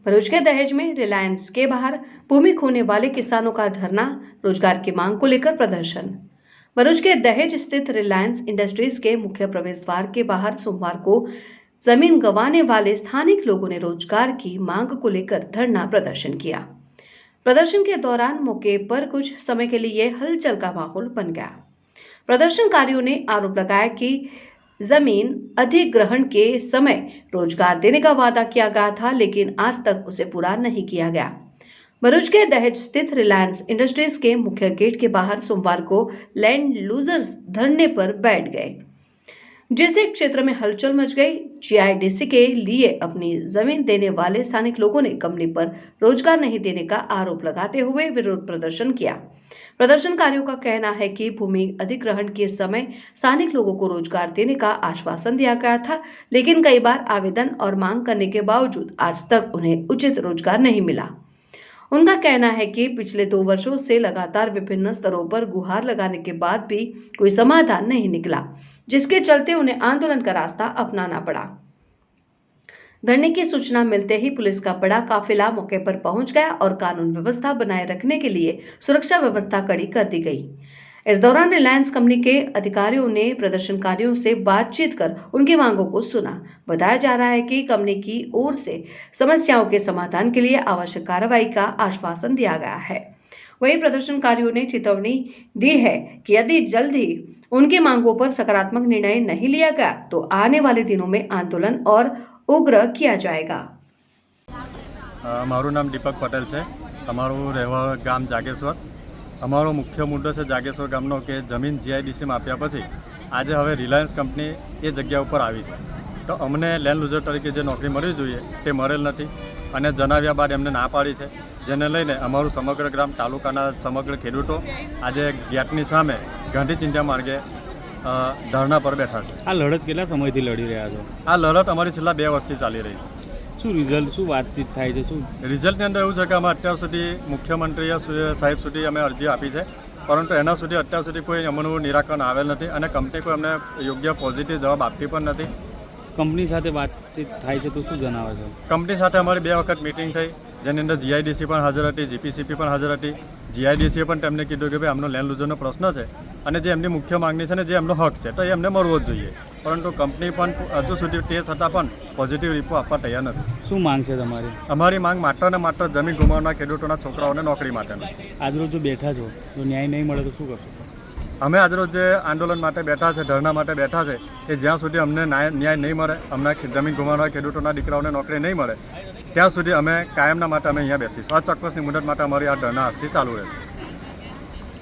भरूच के दहेज में रिलायंस के बाहर भूमि खोने वाले किसानों का धरना, रोजगार की मांग को लेकर प्रदर्शन। भरूच के दहेज स्थित रिलायंस इंडस्ट्रीज के मुख्य प्रवेश द्वार के बाहर सोमवार को जमीन गंवाने वाले स्थानिक लोगों ने रोजगार की मांग को लेकर धरना प्रदर्शन किया। प्रदर्शन के दौरान मौके पर कुछ समय के लिए हलचल का माहौल बन गया। प्रदर्शनकारियों ने आरोप लगाया कि जमीन अधिग्रहण के समय रोजगार देने का वादा किया गया था, लेकिन आज तक उसे पूरा नहीं किया गया। भरूच के दहेज स्थित रिलायंस इंडस्ट्रीज के मुख्य गेट के बाहर सोमवार को लैंड लूजर्स धरने पर बैठ गए, जिससे क्षेत्र में हलचल मच गई। जीआईडीसी के लिए अपनी जमीन देने वाले स्थानिक लोगों ने कंपनी पर रोजगार नहीं देने का आरोप लगाते हुए विरोध प्रदर्शन किया। प्रदर्शनकारियों का कहना है कि भूमि अधिग्रहण के समय स्थानिक लोगों को रोजगार देने का आश्वासन दिया गया था, लेकिन कई बार आवेदन और मांग करने के बावजूद आज तक उन्हें उचित रोजगार नहीं मिला। उनका कहना है कि पिछले 2 वर्षों से लगातार विभिन्न स्तरों पर गुहार लगाने के बाद भी कोई समाधान नहीं निकला, जिसके चलते उन्हें आंदोलन का रास्ता अपनाना पड़ा। धरने की सूचना मिलते ही पुलिस का बड़ा काफिला मौके पर पहुंच गया और कानून व्यवस्था बनाए रखने के लिए सुरक्षा व्यवस्था कड़ी कर दी गई। इस दौरान रिलायंस कंपनी के अधिकारियों ने प्रदर्शनकारियों से बातचीत कर उनकी मांगों को सुना। बताया जा रहा है कि कंपनी की ओर से समस्याओं के समाधान के लिए आवश्यक कार्रवाई का आश्वासन दिया गया है। वहीं प्रदर्शनकारियों ने चेतावनी दी है कि यदि जल्द ही उनकी मांगों पर सकारात्मक निर्णय नहीं लिया गया तो आने वाले दिनों में आंदोलन और उग्र किया जाएगा। मारू नाम दीपक पटेल है। अमरू रहवा गाम जागेश्वर। अमरो मुख्य मुद्दो है जागेश्वर गामनो के जमीन जीआईडीसी में आप्या पछी आज हवे रिलायंस कंपनी ए जग्या पर आई है, तो अमने लैंड लूजर तरीके जो नौकरी मळवी जोईए ते मळेल नथी अने जणाव्या बाद एमने ना पाड़ी है, जेने लईने अमरू समग्र ग्राम तालुकाना समग्र खेडूतो आज गेटनी सामे गांधी चिंध्या मार्गे धरना पर बैठा है। आ लड़त केटला समयथी लड़ी रह्या छो? आ लड़त अमारी छेल्ला 2 वर्षथी चाली रही है। શું રિઝલ્ટ શું વાતચીત થાય છે? શું रिजल्टनी अंदर एवं है कि अमे अत्यार सुधी मुख्यमंत्री साहेब सुधी अमे अरजी आपी है, परंतु एना सुधी अत्यार सुधी कोई अमनु निराकरण आवेल नथी अने कंपनी कोई अमने योग्य पॉजिटिव जवाब आपती पण नथी। કંપની સાથે વાતચીત થાય છે તો શું જણાવે છે? कंपनी साथे अमारी 2 वखत मीटिंग थई, जेनी अंदर जीआईडीसी पण हाजर हती, जीपीसीपी पण हाजर हती। जीआईडीसीए पण तेमने कीधुं कि भाई आमनो लैंड लूजरनो प्रश्न है અને જે એમની મુખ્ય માંગણી છે ને જે એમનો હક છે તો એ એમને મળવો જ જોઈએ, પરંતુ કંપની પણ હજુ સુધી તે છતાં પણ પોઝિટિવ રિપોર્ટ આપવા તૈયાર નથી। શું માંગ છે તમારી? અમારી માંગ માત્ર ને માત્ર જમીન ગુમાવનાર ખેડૂતોના છોકરાઓને નોકરી માટેનો। આજરોજ જો બેઠા છો તો ન્યાય નહીં મળે તો શું કરશો? અમે આજરોજ જે આંદોલન માટે બેઠા છે, ધરણા માટે બેઠા છે, એ જ્યાં સુધી અમને ન્યાય નહીં મળે, અમને જમીન ગુમાવનાર ખેડૂતોના દીકરાઓને નોકરી નહીં મળે ત્યાં સુધી અમે કાયમના માટે અમે અહીંયા બેસીશું। આ ચોક્કસની મુદત માટે અમારી આ ધરણા આજથી ચાલુ રહેશે।